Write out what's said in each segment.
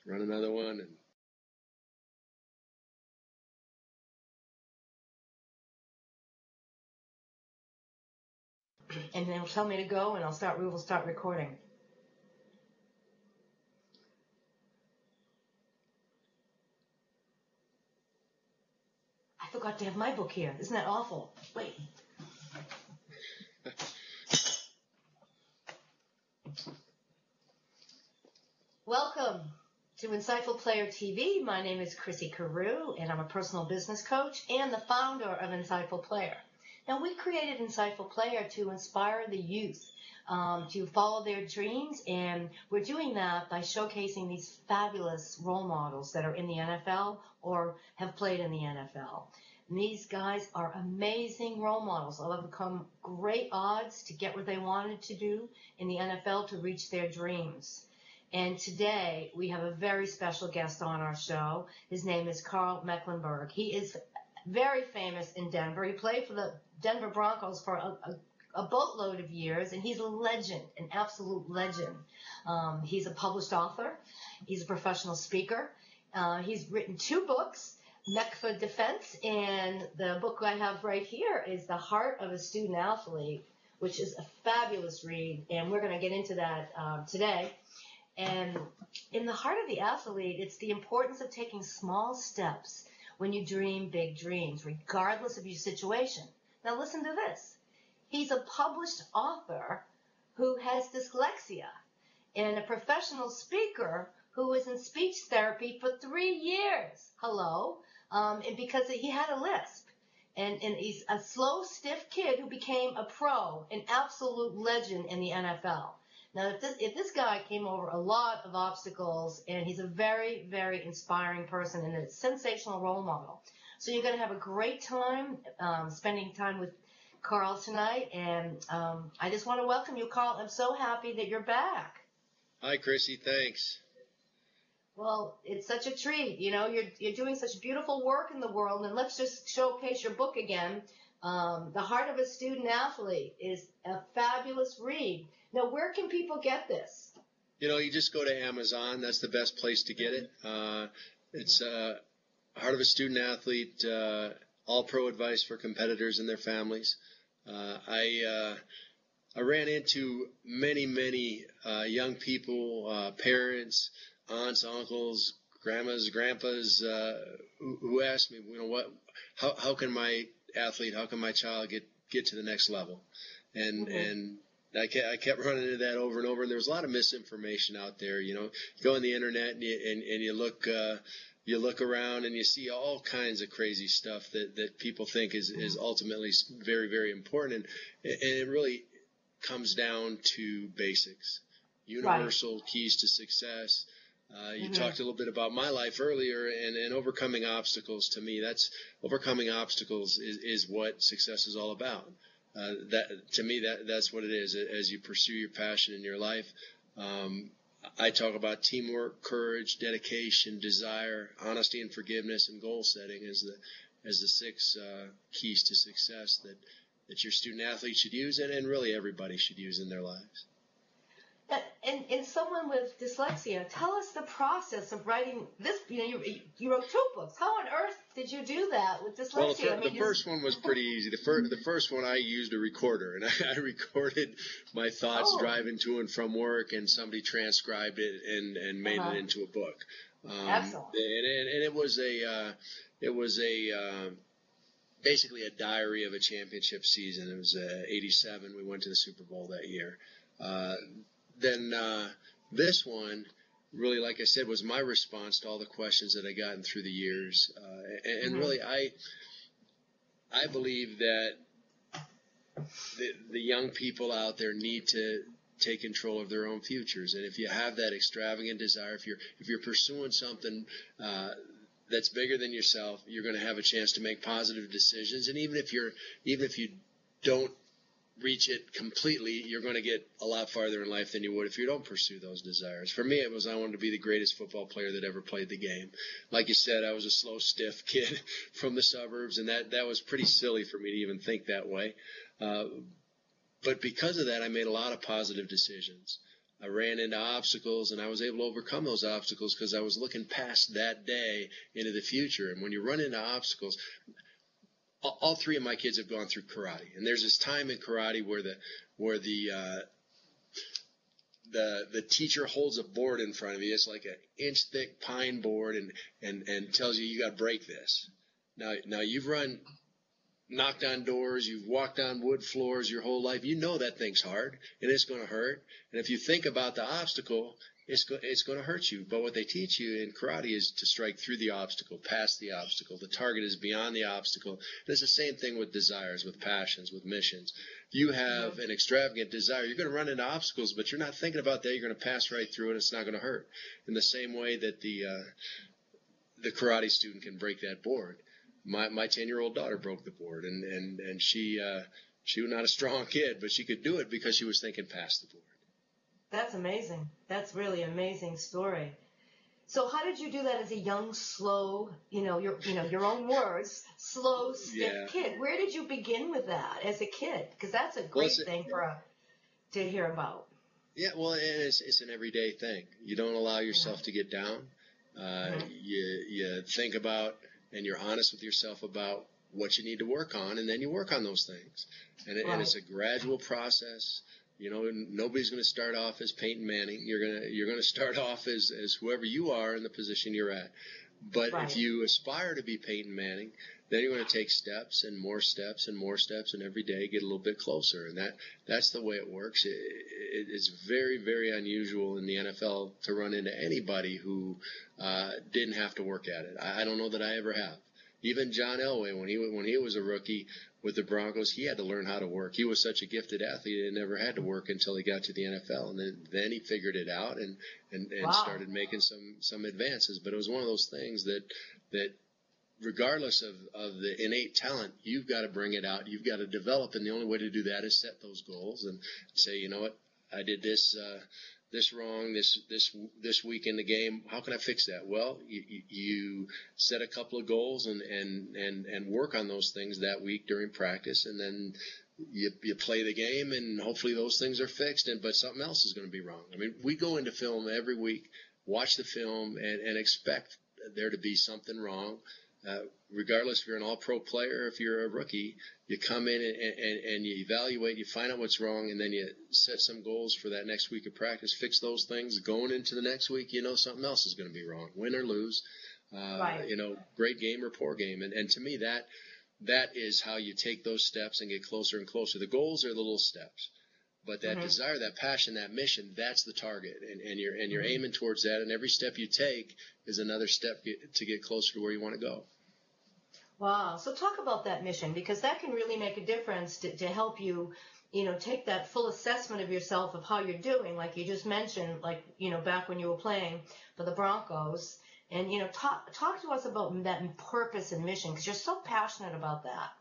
run another one. And then tell me to go, and we will start recording. I forgot to have my book here. Isn't that awful? Wait. Welcome to Insightful Player TV. My name is Chrissy Carew, and I'm a personal business coach and the founder of Insightful Player. Now, we created Insightful Player to inspire the youth to follow their dreams, and we're doing that by showcasing these fabulous role models that are in the NFL or have played in the NFL. And these guys are amazing role models. They'll have become great odds to get what they wanted to do in the NFL to reach their dreams. And today we have a very special guest on our show. His name is Karl Mecklenburg. He is very famous in Denver. He played for the Denver Broncos for a boatload of years, and he's a legend, an absolute legend. He's a published author. He's a professional speaker. He's written 2 books, Mech for Defense, and the book I have right here is The Heart of a Student Athlete, which is a fabulous read, and we're going to get into that today. And in The Heart of the Athlete, it's the importance of taking small steps when you dream big dreams, regardless of your situation. Now listen to this. He's a published author who has dyslexia and a professional speaker who was in speech therapy for 3 years. Hello? And because he had a lisp. And he's a slow, stiff kid who became a pro, an absolute legend in the NFL. Now, if this guy came over a lot of obstacles, and he's a very, very inspiring person and a sensational role model. So you're going to have a great time spending time with Karl tonight, and I just want to welcome you, Karl. I'm so happy that you're back. Hi, Chrissy. Thanks. Well, it's such a treat. You know, you're doing such beautiful work in the world, and let's just showcase your book again. The Heart of a Student Athlete is a fabulous read. Now, where can people get this? You know, you just go to Amazon. That's the best place to get it. It's Heart of a Student Athlete, all pro advice for competitors and their families. I ran into many young people, parents, aunts, uncles, grandmas, grandpas, who asked me, you know, how can my child get to the next level? And I kept running into that over and over, and there was a lot of misinformation out there. You know, you go on the internet and you look around and you see all kinds of crazy stuff that people think is ultimately very, very important, and it really comes down to basics, universal keys to success. You talked a little bit about my life earlier, and overcoming obstacles. To me, overcoming obstacles is what success is all about. That's what it is. As you pursue your passion in your life, I talk about teamwork, courage, dedication, desire, honesty and forgiveness, and goal setting as the 6 keys to success that your student athlete should use, and really everybody should use in their lives. And someone with dyslexia, tell us the process of writing this. You know, you wrote 2 books. How on earth did you do that with dyslexia? Well, the first one was pretty easy. The first one I used a recorder, and I recorded my thoughts driving to and from work, and somebody transcribed it and made it into a book. Excellent. And it was basically a diary of a championship season. It was '87. We went to the Super Bowl that year. Then this one, really, like I said, was my response to all the questions that I gotten through the years. And really, I believe that the young people out there need to take control of their own futures. And if you have that extravagant desire, if you're pursuing something that's bigger than yourself, you're going to have a chance to make positive decisions. And even if you don't reach it completely, you're going to get a lot farther in life than you would if you don't pursue those desires. For me, it was I wanted to be the greatest football player that ever played the game. Like you said, I was a slow, stiff kid from the suburbs, and that was pretty silly for me to even think that way. But because of that, I made a lot of positive decisions. I ran into obstacles, and I was able to overcome those obstacles because I was looking past that day into the future. And when you run into obstacles, all three of my kids have gone through karate, and there's this time in karate where the teacher holds a board in front of you. It's like an inch thick pine board, and tells you got to break this. Now you've knocked on doors, you've walked on wood floors your whole life. You know that thing's hard, and it's going to hurt. And if you think about the obstacle, it's going to hurt you. But what they teach you in karate is to strike through the obstacle, past the obstacle. The target is beyond the obstacle. And it's the same thing with desires, with passions, with missions. If you have an extravagant desire, you're going to run into obstacles, but you're not thinking about that. You're going to pass right through it. It's not going to hurt. In the same way that the karate student can break that board. My 10-year-old daughter broke the board, and she was not a strong kid, but she could do it because she was thinking past the board. That's amazing. That's really an amazing story. So how did you do that as a young, slow, your own words, slow, stiff kid? Where did you begin with that as a kid? Because that's a great thing to hear about. Yeah, well, it's an everyday thing. You don't allow yourself to get down. You think about and you're honest with yourself about what you need to work on, and then you work on those things. And it's a gradual process. Nobody's going to start off as Peyton Manning. You're going to start off as whoever you are in the position you're at. But if you aspire to be Peyton Manning, then you're going to take steps and more steps and more steps, and every day get a little bit closer. And that's the way it works. It's very, very unusual in the NFL to run into anybody who didn't have to work at it. I don't know that I ever have. Even John Elway, when he was a rookie with the Broncos, he had to learn how to work. He was such a gifted athlete, he never had to work until he got to the NFL, and then he figured it out and started making some advances. But it was one of those things that regardless of the innate talent, you've got to bring it out. You've got to develop, and the only way to do that is set those goals and say, you know what, I did this wrong this week in the game. How can I fix that? Well, you set a couple of goals and work on those things that week during practice, and then you play the game, and hopefully those things are fixed. But something else is going to be wrong. I mean, we go into film every week, watch the film, and expect there to be something wrong. Regardless if you're an all-pro player or if you're a rookie, you come in and you evaluate, you find out what's wrong, and then you set some goals for that next week of practice, fix those things. Going into the next week, something else is going to be wrong, win or lose, great game or poor game. And to me, that is how you take those steps and get closer and closer. The goals are the little steps, but that desire, that passion, that mission, that's the target, and you're aiming towards that, and every step you take is another step to get closer to where you want to go. Wow. So talk about that mission, because that can really make a difference to help you, take that full assessment of yourself of how you're doing, like you just mentioned, like, back when you were playing for the Broncos. And, talk to us about that purpose and mission, because you're so passionate about that.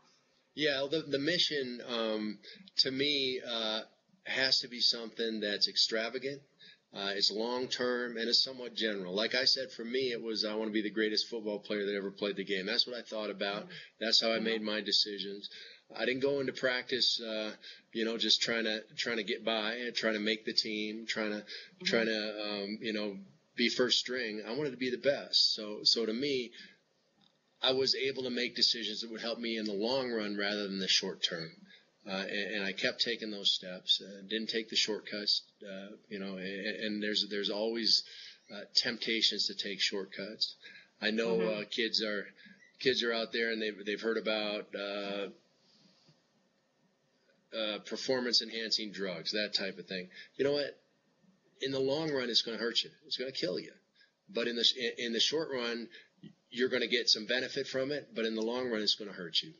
Yeah, the mission, to me, has to be something that's extravagant. It's long-term, and it's somewhat general. Like I said, for me, it was I want to be the greatest football player that ever played the game. That's what I thought about. That's how I made my decisions. I didn't go into practice, just trying to get by and trying to make the team, trying to be first string. I wanted to be the best. So to me, I was able to make decisions that would help me in the long run rather than the short term. And I kept taking those steps. Didn't take the shortcuts, and there's always temptations to take shortcuts. I know kids are out there and they've heard about performance enhancing drugs, that type of thing. You know what? In the long run, it's going to hurt you. It's going to kill you. But in the short run, you're going to get some benefit from it, but in the long run, it's going to hurt you.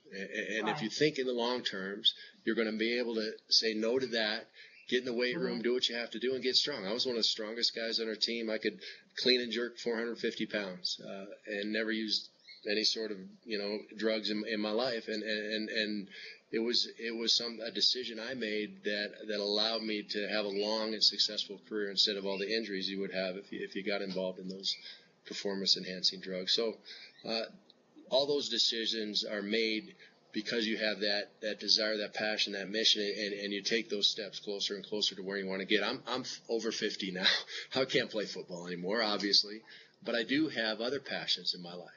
And if you think in the long terms, you're going to be able to say no to that, get in the weight room, do what you have to do, and get strong. I was one of the strongest guys on our team. I could clean and jerk 450 pounds and never used any sort of drugs in my life. And it was a decision I made that allowed me to have a long and successful career instead of all the injuries you would have if you got involved in those performance enhancing drugs. So all those decisions are made because you have that desire, that passion, that mission, and you take those steps closer and closer to where you want to get. I'm over 50 now. I can't play football anymore, obviously, but I do have other passions in my life.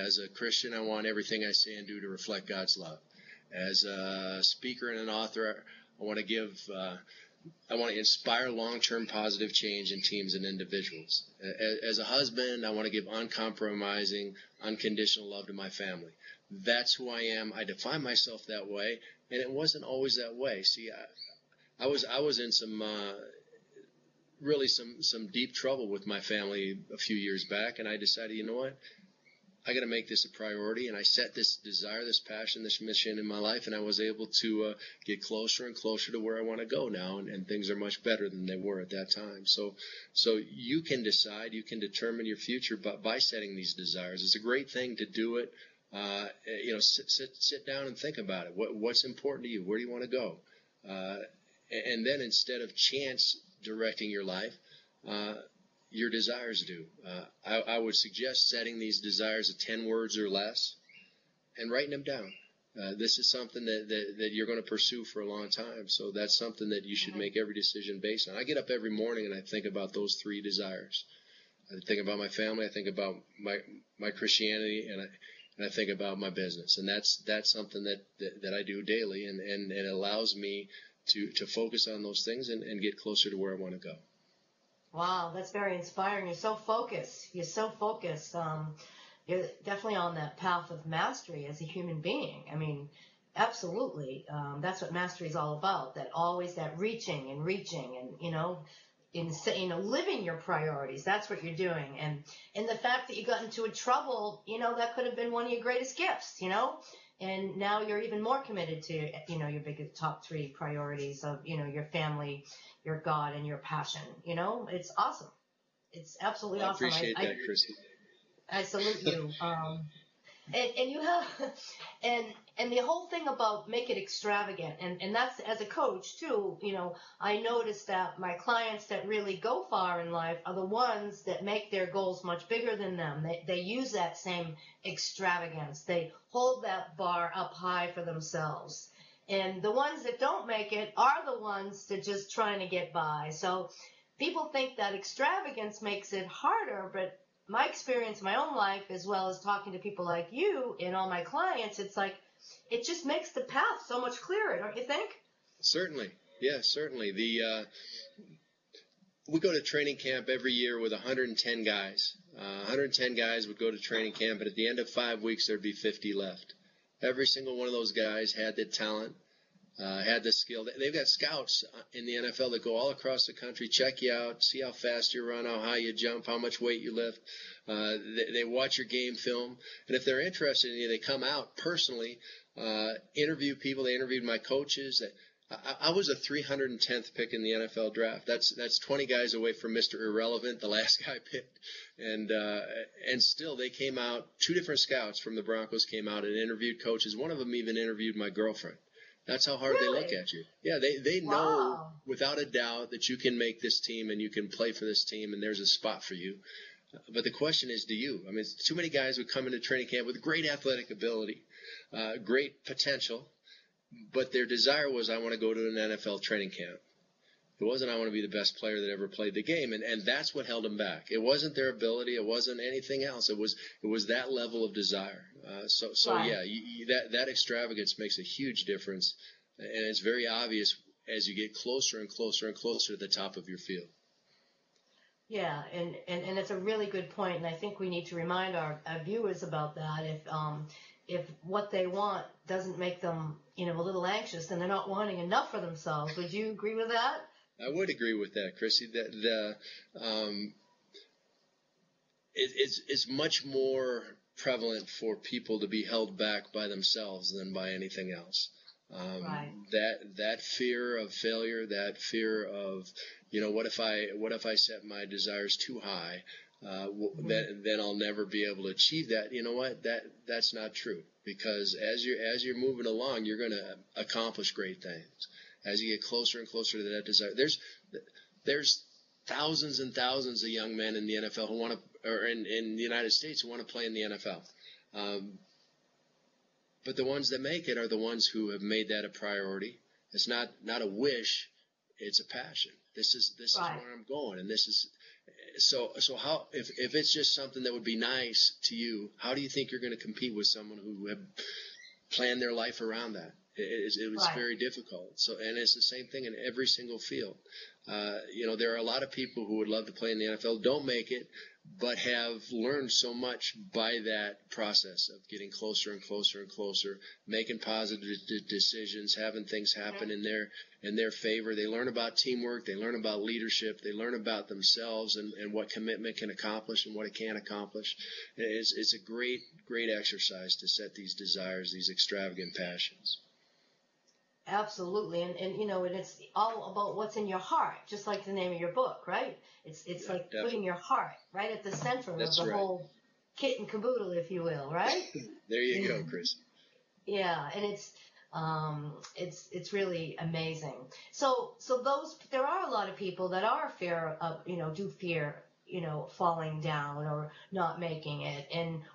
As a Christian, I want everything I say and do to reflect God's love. As a speaker and an author, I want to inspire long-term positive change in teams and individuals. As a husband, I want to give uncompromising, unconditional love to my family. That's who I am. I define myself that way, and it wasn't always that way. See, I was in some deep trouble with my family a few years back, and I decided, you know what? I got to make this a priority, and I set this desire, this passion, this mission in my life, and I was able to get closer and closer to where I want to go now, and things are much better than they were at that time. So you can decide, you can determine your future by setting these desires. It's a great thing to do it. Sit down and think about it. What's important to you? Where do you want to go? And then instead of chance directing your life, your desires do. I would suggest setting these desires at 10 words or less and writing them down. This is something that you're going to pursue for a long time. So that's something that you should make every decision based on. I get up every morning and I think about those 3 desires. I think about my family. I think about my Christianity, and I think about my business. And that's something that I do daily, and it allows me to focus on those things and get closer to where I want to go. Wow, that's very inspiring. You're so focused. You're definitely on that path of mastery as a human being. I mean, absolutely. That's what mastery is all about. That reaching and living your priorities. That's what you're doing. And the fact that you got into a trouble, that could have been one of your greatest gifts, And now you're even more committed to, your biggest top 3 priorities of, your family, your God, and your passion. It's awesome. It's absolutely awesome. I appreciate that, Chrissy. I salute you. And you have, and the whole thing about make it extravagant, and that's, as a coach too, I noticed that my clients that really go far in life are the ones that make their goals much bigger than them. They use that same extravagance. They hold that bar up high for themselves. And the ones that don't make it are the ones that just trying to get by. So people think that extravagance makes it harder, but my experience, my own life, as well as talking to people like you and all my clients, it's like, it just makes the path so much clearer, don't you think? Certainly. Yeah, certainly. We go to training camp every year with 110 guys. 110 guys would go to training camp, and at the end of 5 weeks, there'd be 50 left. Every single one of those guys had the talent, had the skill. They've got scouts in the NFL that go all across the country, check you out, see how fast you run, how high you jump, how much weight you lift. They watch your game film, and if they're interested in you, they come out personally, interview people. They interviewed my coaches. I was a 310th pick in the NFL draft. That's 20 guys away from Mr. Irrelevant, the last guy picked. And still they came out, 2 different scouts from the Broncos came out and interviewed coaches. One of them even interviewed my girlfriend. That's how hard they look at you. Yeah, they know without a doubt that you can make this team and you can play for this team and there's a spot for you. But the question is, do you? I mean, too many guys would come into training camp with great athletic ability, great potential, but their desire was, I want to go to an NFL training camp. It wasn't, I want to be the best player that ever played the game, and that's what held them back. It wasn't their ability. It wasn't anything else. It was that level of desire. That extravagance makes a huge difference, and it's very obvious as you get closer and closer and closer to the top of your field. Yeah, and it's a really good point, and I think we need to remind our viewers about that. If what they want doesn't make them, a little anxious, then they're not wanting enough for themselves. Would you agree with that? I would agree with that, Chrissy. It's much more prevalent for people to be held back by themselves than by anything else. That fear of failure, that fear of, what if I set my desires too high, then I'll never be able to achieve that. You know what? That's not true, because as you're moving along, you're going to accomplish great things. As you get closer and closer to that desire, there's thousands and thousands of young men in the NFL or in the United States who want to play in the NFL. But the ones that make it are the ones who have made that a priority. It's not a wish, it's a passion. This is Right. where I'm going, and this is so how if it's just something that would be nice to you, how do you think you're going to compete with someone who have planned their life around that? It was Right. very difficult. So, and it's the same thing in every single field. There are a lot of people who would love to play in the NFL, don't make it, but have learned so much by that process of getting closer and closer and closer, making positive decisions, having things happen in their favor. They learn about teamwork. They learn about leadership. They learn about themselves and what commitment can accomplish and what it can't accomplish. It's a great exercise to set these desires, these extravagant passions. Absolutely, and it's all about what's in your heart, just like the name of your book, right? It's like definitely. putting your heart right at the center That's of the right. whole kit and caboodle, if you will, right? There you go, Chris. Yeah, and it's really amazing. So there are a lot of people that are fear falling down or not making it,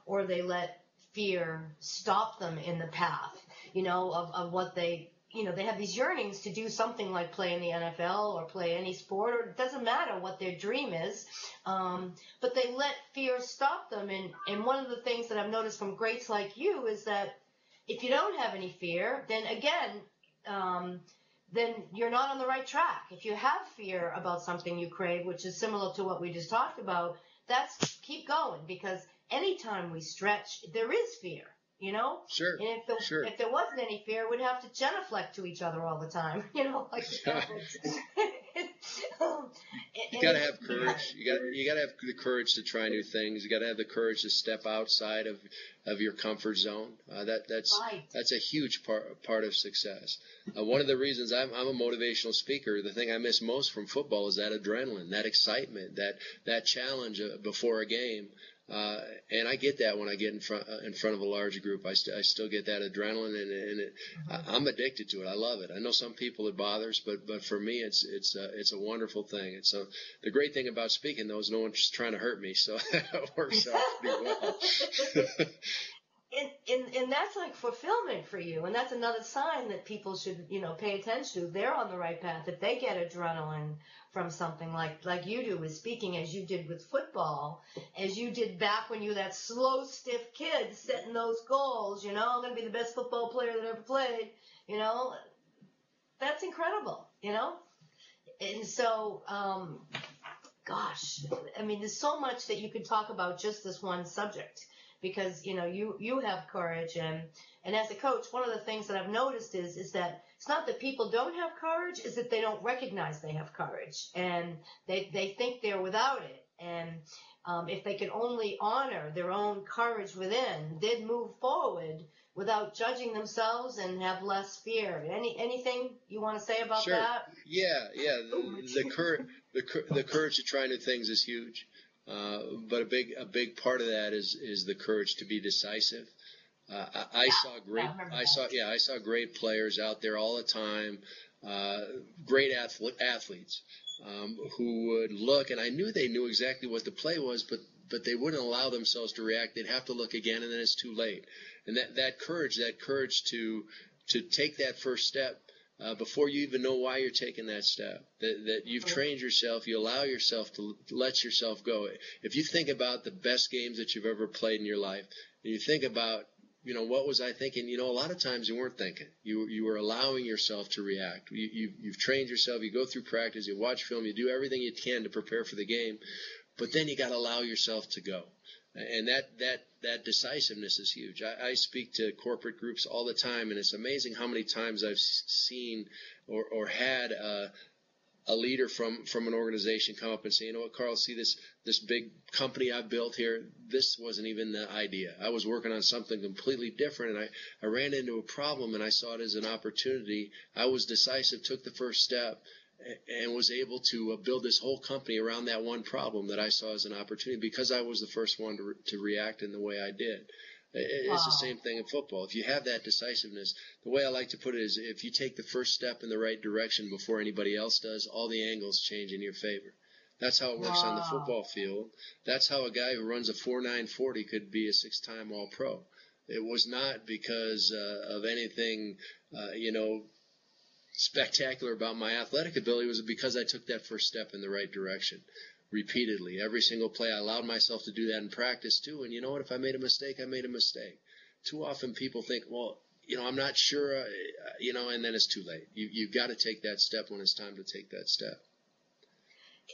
or they let fear stop them in the path, of what they have these yearnings to do something like play in the NFL or play any sport, or it doesn't matter what their dream is, but they let fear stop them. And one of the things that I've noticed from greats like you is that if you don't have any fear, then again, then you're not on the right track. If you have fear about something you crave, which is similar to what we just talked about, keep going, because anytime we stretch, there is fear. Sure. And Sure. if there wasn't any fear, we'd have to genuflect to each other all the time, like the Catholics. You got to have courage. You got to have the courage to try new things. You got to have the courage to step outside of your comfort zone. That's a huge part of success. One of the reasons I'm a motivational speaker, the thing I miss most from football is that adrenaline, that excitement, that challenge before a game. And I get that when I get in front of a large group. I still get that adrenaline, and I'm addicted to it. I love it. I know some people it bothers, but for me, it's a wonderful thing. The great thing about speaking, though, is no one's trying to hurt me, so it works out pretty well. And that's like fulfillment for you, and that's another sign that people should pay attention to. They're on the right path if they get adrenaline from something like you do with speaking, as you did with football, as you did back when you were that slow, stiff kid setting those goals. I'm going to be the best football player that ever played. That's incredible. And so, gosh, I mean, there's so much that you could talk about just this one subject. Because, you have courage, and as a coach, one of the things that I've noticed is that it's not that people don't have courage, is that they don't recognize they have courage, and they think they're without it. And if they could only honor their own courage within, they'd move forward without judging themselves and have less fear. Anything you want to say about Sure. that? Yeah. The courage to try new things is huge. But a big part of that is the courage to be decisive. I saw great players out there all the time, great athletes, who would look, and I knew they knew exactly what the play was, but they wouldn't allow themselves to react. They'd have to look again, and then it's too late. And that courage to take that first step, before you even know why you're taking that step, that you've trained yourself, you allow yourself to let yourself go. If you think about the best games that you've ever played in your life, and you think about, what was I thinking? A lot of times you weren't thinking. You were allowing yourself to react. You've trained yourself. You go through practice. You watch film. You do everything you can to prepare for the game, but then you got to allow yourself to go. And that decisiveness is huge. I speak to corporate groups all the time, and it's amazing how many times I've seen or had a leader from an organization come up and say, what, Karl, see this big company I've built here, this wasn't even the idea. I was working on something completely different, and I ran into a problem, and I saw it as an opportunity. I was decisive, took the first step, and was able to build this whole company around that one problem that I saw as an opportunity because I was the first one to react in the way I did. It's the same thing in football. If you have that decisiveness, the way I like to put it is if you take the first step in the right direction before anybody else does, all the angles change in your favor. That's how it works on the football field. That's how a guy who runs a 4.9 40 could be a 6-time All-Pro. It was not because of anything, spectacular about my athletic ability. It was because I took that first step in the right direction repeatedly. Every single play, I allowed myself to do that in practice too. And you know what? If I made a mistake, I made a mistake. Too often people think, well, I'm not sure, and then it's too late. You've got to take that step when it's time to take that step.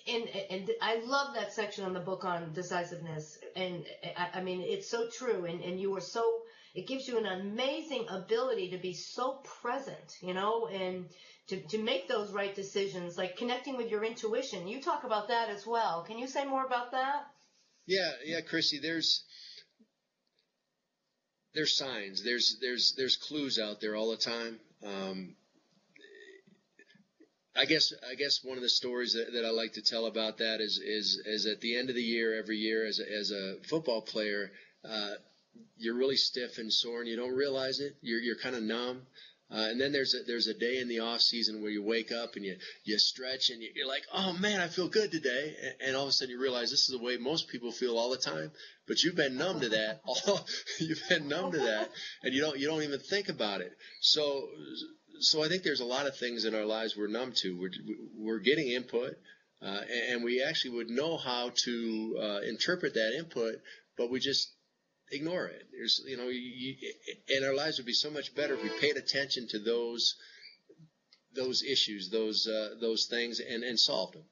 And I love that section on the book on decisiveness. And I mean, it's so true. And you are so, it gives you an amazing ability to be so present, and to make those right decisions, like connecting with your intuition. You talk about that as well. Can you say more about that? Yeah, Chrissy, there's signs, there's clues out there all the time. I guess one of the stories that I like to tell about that is at the end of the year, every year as a football player, you're really stiff and sore and you don't realize it. You're kind of numb. And then there's a day in the off season where you wake up and you stretch and you're like, oh man, I feel good today. And all of a sudden you realize this is the way most people feel all the time, but you've been numb to that. You've been numb to that, and you don't even think about it. So I think there's a lot of things in our lives we're numb to. We're getting input, and we actually would know how to interpret that input, but we just ignore it. There's, and our lives would be so much better if we paid attention to those issues, those things, and solved them.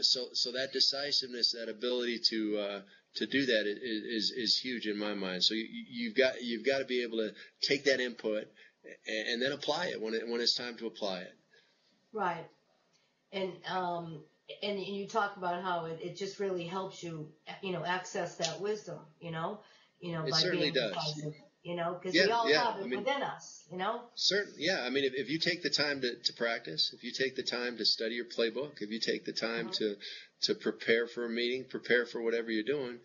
So that decisiveness, that ability to do that is huge in my mind. So you've got to be able to take that input and then apply it when it's time to apply it. Right. And you talk about how it just really helps you, access that wisdom, It by certainly being does. decisive, because we all have it within us, Certainly, yeah. I mean, if you take the time to practice, if you take the time to study your playbook, if you take the time to prepare for a meeting, prepare for whatever you're doing,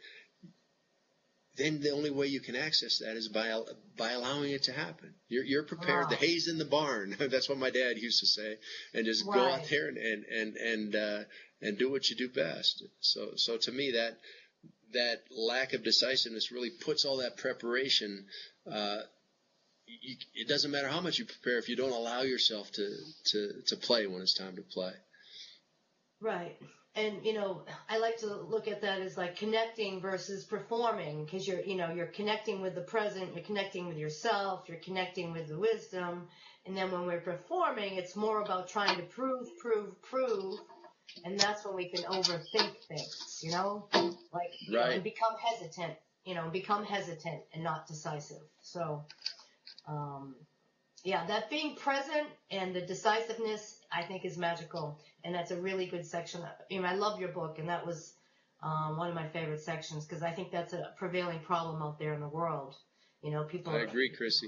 then the only way you can access that is by allowing it to happen. You're prepared. Wow. The hay's in the barn. That's what my dad used to say. And just go out there and do what you do best. So to me, that lack of decisiveness really puts all that preparation. It doesn't matter how much you prepare if you don't allow yourself to play when it's time to play. Right. And, I like to look at that as like connecting versus performing, because you're connecting with the present, you're connecting with yourself, you're connecting with the wisdom. And then when we're performing, it's more about trying to prove. And that's when we can overthink things, and become hesitant and not decisive. So, that being present and the decisiveness, I think, is magical. And that's a really good section. I love your book, and that was one of my favorite sections, because I think that's a prevailing problem out there in the world. People. I agree, Chrissy.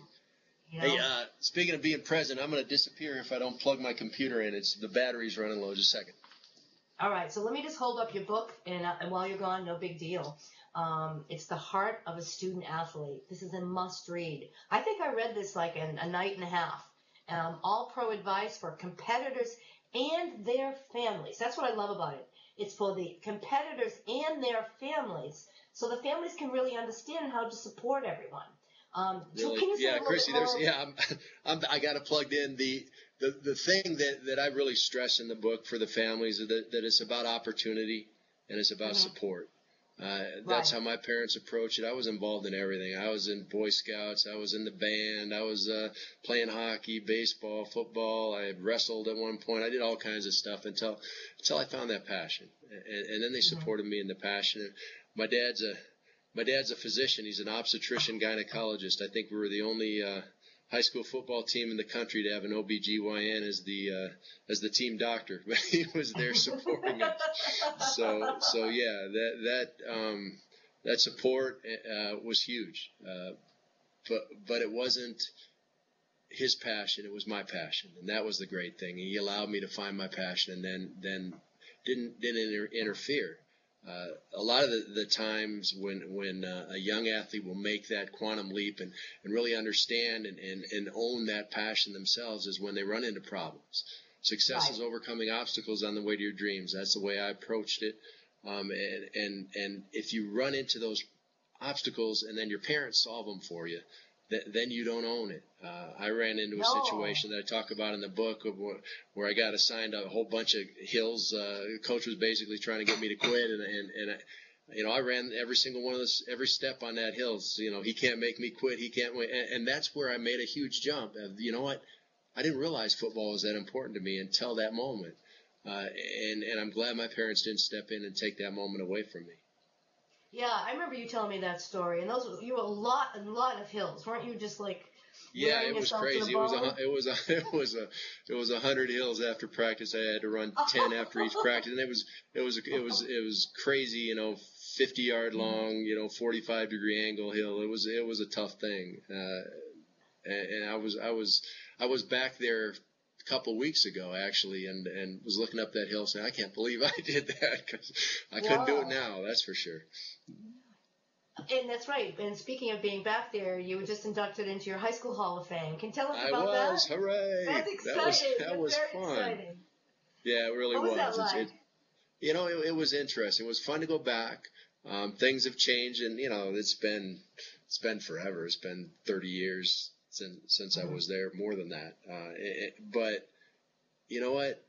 Hey, speaking of being present, I'm going to disappear if I don't plug my computer in. The battery's running low. Just a second. All right, so let me just hold up your book, and while you're gone, no big deal. It's The Heart of a Student Athlete. This is a must-read. I think I read this like in a night and a half. All-pro advice for competitors and their families. That's what I love about it. It's for the competitors and their families, so the families can really understand how to support everyone. So can you say a Chrissy, little bit more? I got it plugged in. The thing that I really stress in the book for the families is that it's about opportunity and it's about support. That's how my parents approached it. I was involved in everything. I was in Boy Scouts. I was in the band. I was playing hockey, baseball, football. I wrestled at one point. I did all kinds of stuff until I found that passion. And then they supported me in the passion. And my dad's a physician. He's an obstetrician gynecologist. I think we were the only high school football team in the country to have an OBGYN as the team doctor, but he was there supporting us. So yeah, that support was huge. But it wasn't his passion, it was my passion, and that was the great thing. He allowed me to find my passion, and then didn't interfere. A lot of the times when a young athlete will make that quantum leap and really understand and own that passion themselves is when they run into problems. Success is overcoming obstacles on the way to your dreams. That's the way I approached it. And if you run into those obstacles and then your parents solve them for you, then you don't own it. I ran into a No. situation that I talk about in the book where I got assigned a whole bunch of hills. The coach was basically trying to get me to quit, and I ran every single one of those, every step on that hill. So, he can't make me quit. He can't win. And that's where I made a huge jump. You know what? I didn't realize football was that important to me until that moment. And I'm glad my parents didn't step in and take that moment away from me. Yeah, I remember you telling me that story. And you were a lot of hills, weren't you? Just like yeah, it was crazy. It was 100 hills after practice. I had to run 10 after each practice, and it was crazy. 50-yard long, 45-degree angle hill. It was a tough thing. And I was back there a couple of weeks ago actually, and was looking up that hill saying, I can't believe I did that, because I couldn't do it now. That's for sure. And that's right. And speaking of being back there, you were just inducted into your high school Hall of Fame. Can you tell us about that? Hooray! That's exciting. That was very fun. Exciting. Yeah, it really was. What was that like? It was interesting. It was fun to go back. Things have changed, and it's been forever. It's been 30 years since I was there, more than that. But you know what?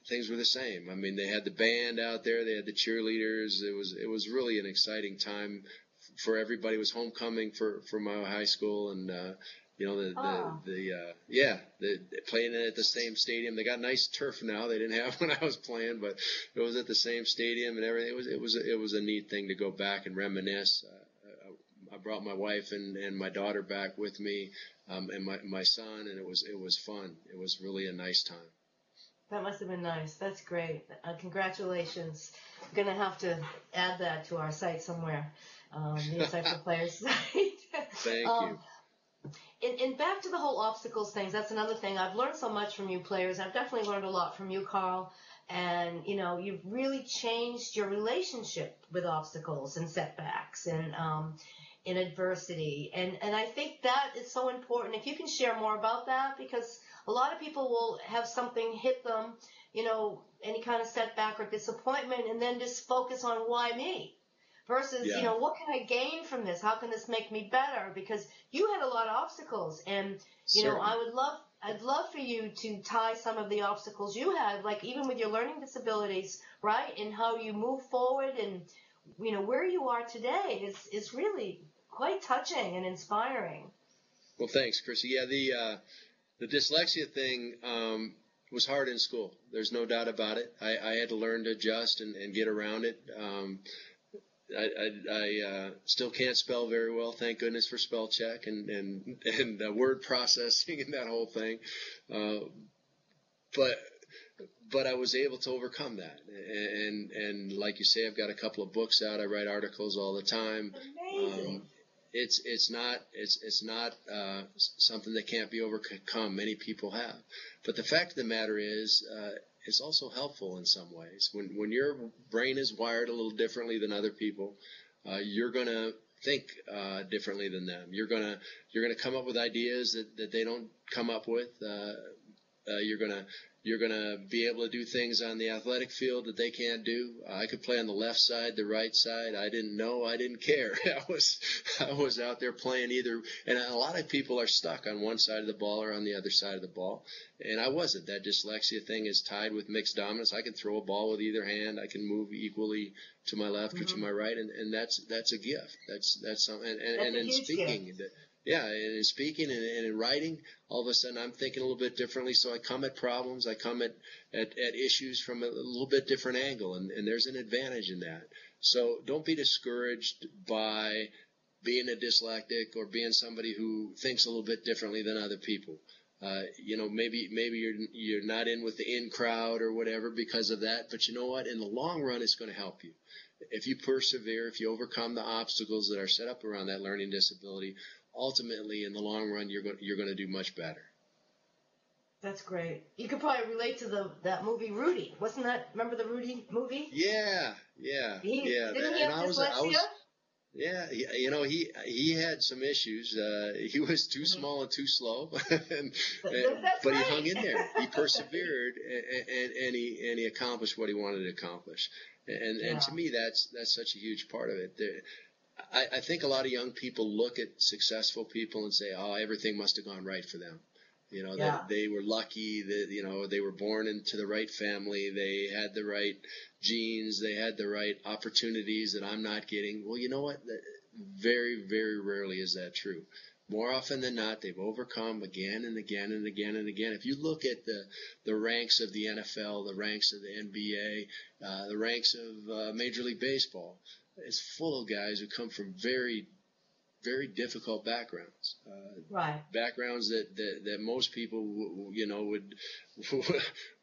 Things were the same. I mean, they had the band out there, they had the cheerleaders. It was really an exciting time for everybody. It was homecoming for my high school, and playing it at the same stadium. They got nice turf now. They didn't have when I was playing, but it was at the same stadium and everything. It was a neat thing to go back and reminisce. I brought my wife and my daughter back with me, and my son, and it was fun. It was really a nice time. That must have been nice. That's great. Congratulations. I'm going to have to add that to our site somewhere, the Insightful Players site. Thank you. And back to the whole obstacles things, that's another thing. I've learned so much from you players. I've definitely learned a lot from you, Karl. And, you've really changed your relationship with obstacles and setbacks and in adversity. And I think that is so important. If you can share more about that, because a lot of people will have something hit them, any kind of setback or disappointment, and then just focus on why me versus, what can I gain from this? How can this make me better? Because you had a lot of obstacles, and, Certainly. I'd love for you to tie some of the obstacles you had, like even with your learning disabilities, right? And how you move forward and, where you are today is really quite touching and inspiring. Well, thanks, Chrissy. Yeah, the dyslexia thing was hard in school. There's no doubt about it. I had to learn to adjust and get around it. I still can't spell very well. Thank goodness for spell check and word processing and that whole thing. But I was able to overcome that. And like you say, I've got a couple of books out. I write articles all the time. Amazing. It's not something that can't be overcome. Many people have. But the fact of the matter is, it's also helpful in some ways. When your brain is wired a little differently than other people, you're going to think differently than them. You're going to come up with ideas that they don't come up with. You're gonna be able to do things on the athletic field that they can't do. I could play on the left side, the right side. I didn't know. I didn't care. I was out there playing either. And a lot of people are stuck on one side of the ball or on the other side of the ball. And I wasn't. That dyslexia thing is tied with mixed dominance. I can throw a ball with either hand. I can move equally to my left or to my right, and that's a gift. That's something. And in speaking. Gift. Yeah, and in speaking and in writing, all of a sudden I'm thinking a little bit differently. So I come at problems, I come at issues from a little bit different angle, and there's an advantage in that. So don't be discouraged by being a dyslexic or being somebody who thinks a little bit differently than other people. Maybe you're not in with the in crowd or whatever because of that, but you know what? In the long run, it's going to help you. If you persevere, if you overcome the obstacles that are set up around that learning disability, ultimately, in the long run, you're going to do much better. That's great. You could probably relate to that movie Rudy. Wasn't that? Remember the Rudy movie? Yeah. Didn't he have dyslexia? Yeah, he had some issues. He was too small and too slow, but he hung in there. He persevered, and he accomplished what he wanted to accomplish. And to me, that's such a huge part of it. I think a lot of young people look at successful people and say, oh, everything must have gone right for them. You know, Yeah. they were lucky that, you know, they were born into the right family. They had the right genes. They had the right opportunities that I'm not getting. Well, you know what? Very, very rarely is that true. More often than not, they've overcome again and again and again and again. If you look at the ranks of the NFL, the ranks of the NBA, the ranks of Major League Baseball, it's full of guys who come from very, very difficult backgrounds. Right. Backgrounds that most people, you know,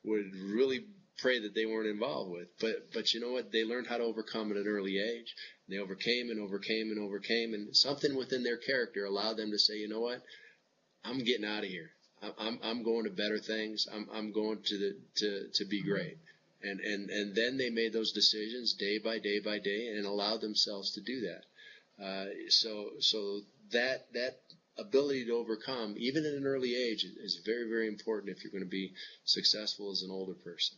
would really pray that they weren't involved with. But you know what? They learned how to overcome at an early age. They overcame and overcame and overcame, and something within their character allowed them to say, you know what? I'm getting out of here. I'm going to better things. I'm going to be great. And then they made those decisions day by day by day and allowed themselves to do that. So that ability to overcome, even at an early age, is very, very important if you're going to be successful as an older person.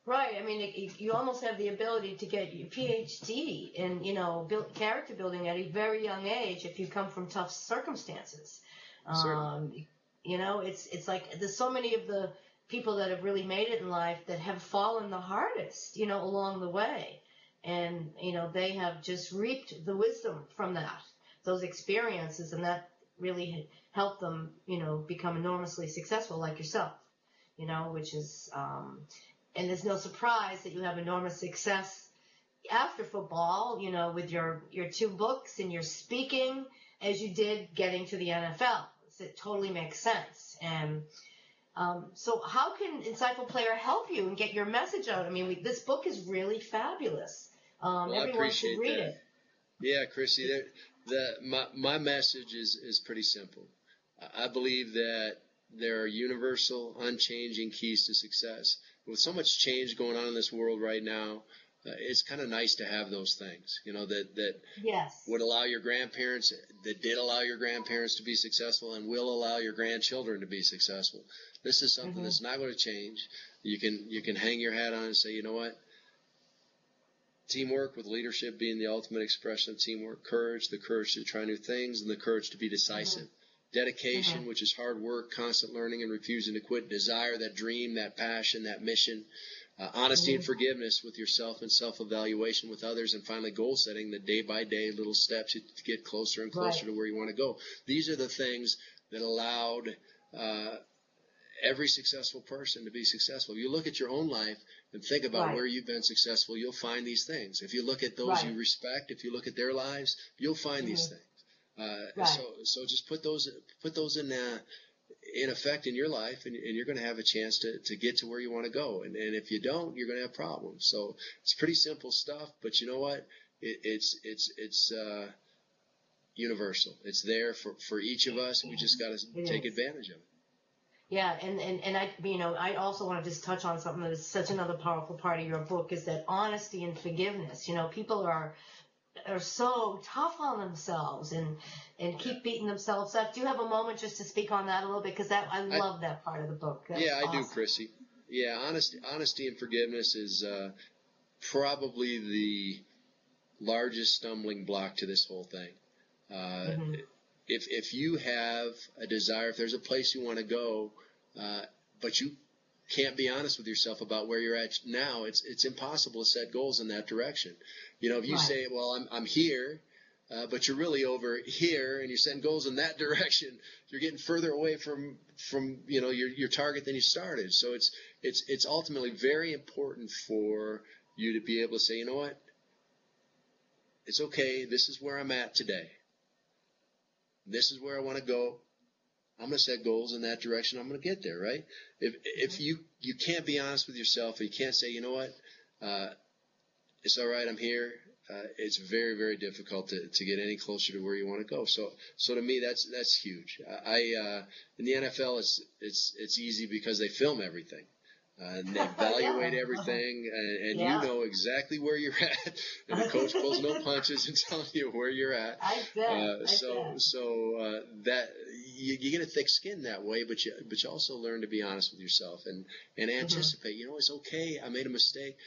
Right. I mean, you almost have the ability to get your PhD in, you know, character building at a very young age if you come from tough circumstances. You know, it's like there's so many of the people that have really made it in life that have fallen the hardest, you know, along the way. And, you know, they have just reaped the wisdom from those experiences, and that really helped them, you know, become enormously successful like yourself, you know, which is, and there's no surprise that you have enormous success after football, you know, with your 2 books and your speaking as you did getting to the NFL. It totally makes sense. And so how can Insightful Player help you and get your message out? I mean, this book is really fabulous. Well, everyone should read it. Yeah, Chrissy, my message is pretty simple. I believe that there are universal, unchanging keys to success. With so much change going on in this world right now, it's kind of nice to have those things, you know, that yes. would allow your grandparents, that did allow your grandparents to be successful and will allow your grandchildren to be successful. This is something that's not going to change. You can hang your hat on and say, you know what? Teamwork, with leadership being the ultimate expression of teamwork, courage, the courage to try new things, and the courage to be decisive. Dedication, which is hard work, constant learning, and refusing to quit. Desire, that dream, that passion, that mission. Honesty and forgiveness with yourself and self-evaluation with others. And finally, goal setting, the day-by-day little steps to get closer and closer to where you want to go. These are the things that allowed every successful person to be successful. If you look at your own life and think about where you've been successful, you'll find these things. If you look at those you respect, if you look at their lives, you'll find these things. So just put those in effect in your life, and you're going to have a chance to get to where you want to go. And if you don't, you're going to have problems. So it's pretty simple stuff, but you know what? It's universal. It's there for each of us, and we just got to take advantage of it. Yeah, and I, you know, I also want to just touch on something that is such another powerful part of your book, is that honesty and forgiveness. You know, people are so tough on themselves and keep beating themselves up. Do you have a moment just to speak on that a little bit? Because I love that part of the book. That's I awesome. do, Chrissy. Yeah, honesty and forgiveness is probably the largest stumbling block to this whole thing. If you have a desire, if there's a place you want to go, but you can't be honest with yourself about where you're at now, it's impossible to set goals in that direction. You know, if you say, well, I'm here, but you're really over here, and you're setting goals in that direction, you're getting further away from you know your target than you started. So it's ultimately very important for you to be able to say, you know what, it's okay. This is where I'm at today. This is where I want to go. I'm going to set goals in that direction. I'm going to get there, right? If you can't be honest with yourself, and you can't say, you know what, it's all right, I'm here. It's very, very difficult to get any closer to where you want to go. So to me, that's huge. In the NFL, it's easy because they film everything. And they evaluate everything, and you know exactly where you're at, and the coach pulls no punches and telling you where you're at. I bet. So that you get a thick skin that way, but you also learn to be honest with yourself and anticipate. You know, it's okay. I made a mistake.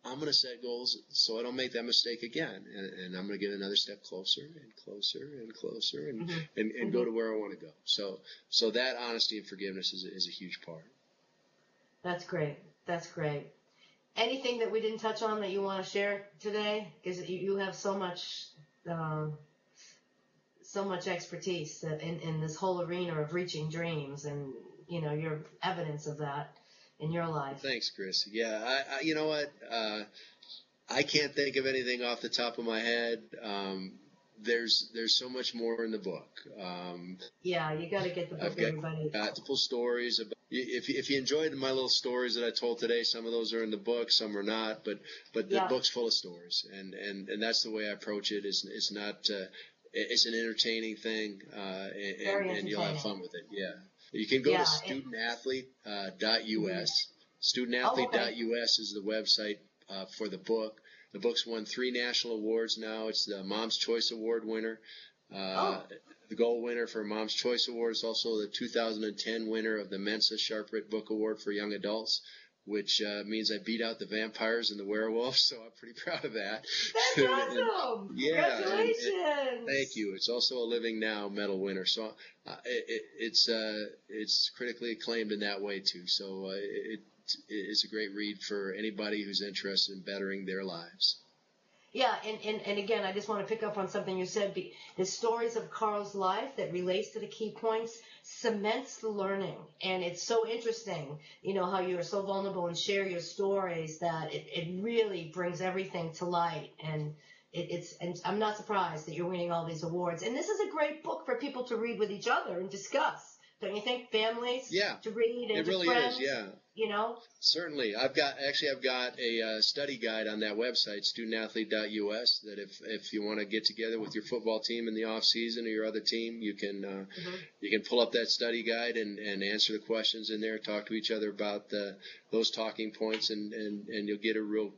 I'm going to set goals so I don't make that mistake again. And I'm going to get another step closer and closer and closer and go to where I want to go. So that honesty and forgiveness is a huge part. That's great. That's great. Anything that we didn't touch on that you want to share today? Because you have so much expertise in this whole arena of reaching dreams, and you're evidence of that in your life. Thanks, Chris. Yeah, I you know what? I can't think of anything off the top of my head. There's so much more in the book. Yeah, you got to get the book, everybody. I've got multiple stories about. If you enjoyed my little stories that I told today, some of those are in the book, some are not. But the book's full of stories, and that's the way I approach it. It's not. It's an entertaining thing, and you'll have fun with it. Yeah. You can go to studentathlete.us. Studentathlete.us is the website for the book. The book's won 3 national awards now. It's the Mom's Choice Award winner. The gold winner for Mom's Choice Award is also the 2010 winner of the Mensa Sharp-Writ Book Award for Young Adults, which means I beat out the vampires and the werewolves, so I'm pretty proud of that. That's awesome! Yeah, congratulations! Thank you. It's also a Living Now medal winner, so it's critically acclaimed in that way too. So it's a great read for anybody who's interested in bettering their lives. Yeah, and again, I just want to pick up on something you said. The stories of Karl's life that relates to the key points cements the learning. And it's so interesting, how you are so vulnerable and share your stories that it really brings everything to light. And and I'm not surprised that you're winning all these awards. And this is a great book for people to read with each other and discuss. Don't you think? Families to read and it really friends, is, yeah. Certainly. I've got a study guide on that website, studentathlete.us, that if you want to get together with your football team in the off season or your other team, you can pull up that study guide and answer the questions in there, talk to each other about those talking points, and you'll get a real,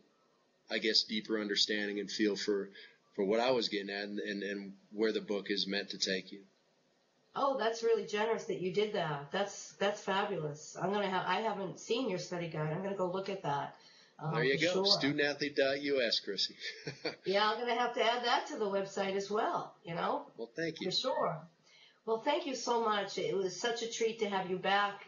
I guess, deeper understanding and feel for what I was getting at and where the book is meant to take you. Oh, that's really generous that you did that. That's fabulous. I haven't seen your study guide. I'm gonna go look at that. There you go. Sure. Studentathlete.us, Chrissy. Yeah, I'm gonna have to add that to the website as well. Well, thank you. For sure. Well, thank you so much. It was such a treat to have you back.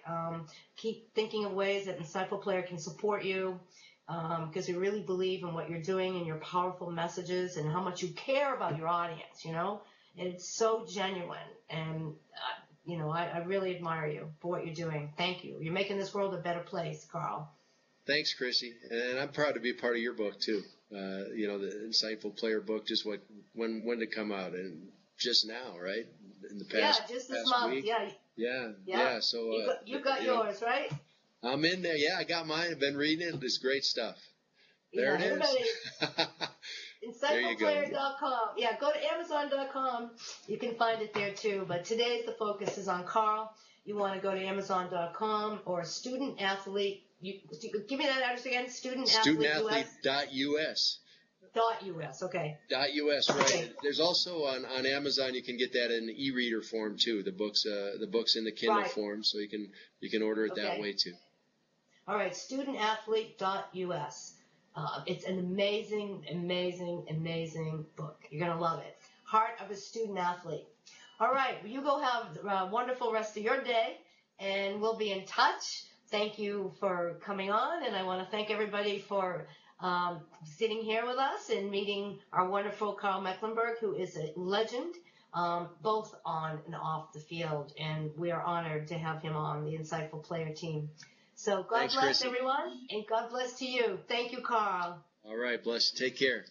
Keep thinking of ways that Insightful Player can support you, because we really believe in what you're doing and your powerful messages and how much you care about your audience. And it's so genuine, and I really admire you for what you're doing. Thank you. You're making this world a better place, Karl. Thanks, Chrissy, and I'm proud to be a part of your book too. The Insightful Player book just when to come out, and just now, right? In the past, just this month. Week. Yeah. So you got yours, right? I'm in there. Yeah, I got mine. I've been reading it. It's great stuff. There it is. InsightfulPlayer.com. Yeah, go to Amazon.com. You can find it there too. But today's the focus is on Karl. You want to go to Amazon.com or Student Athlete. Give me that address again. Studentathlete.us. .us. Okay. .us. Right. Okay. There's also on Amazon you can get that in e-reader form too. The books in the Kindle form, so you can order it that way too. All right. Studentathlete.us. It's an amazing, amazing, amazing book. You're going to love it. Heart of a Student Athlete. All right. Well, you go have a wonderful rest of your day, and we'll be in touch. Thank you for coming on, and I want to thank everybody for sitting here with us and meeting our wonderful Karl Mecklenburg, who is a legend, both on and off the field, and we are honored to have him on the Insightful Player team. So God bless everyone, and God bless to you. Thank you, Karl. All right, bless you. Take care.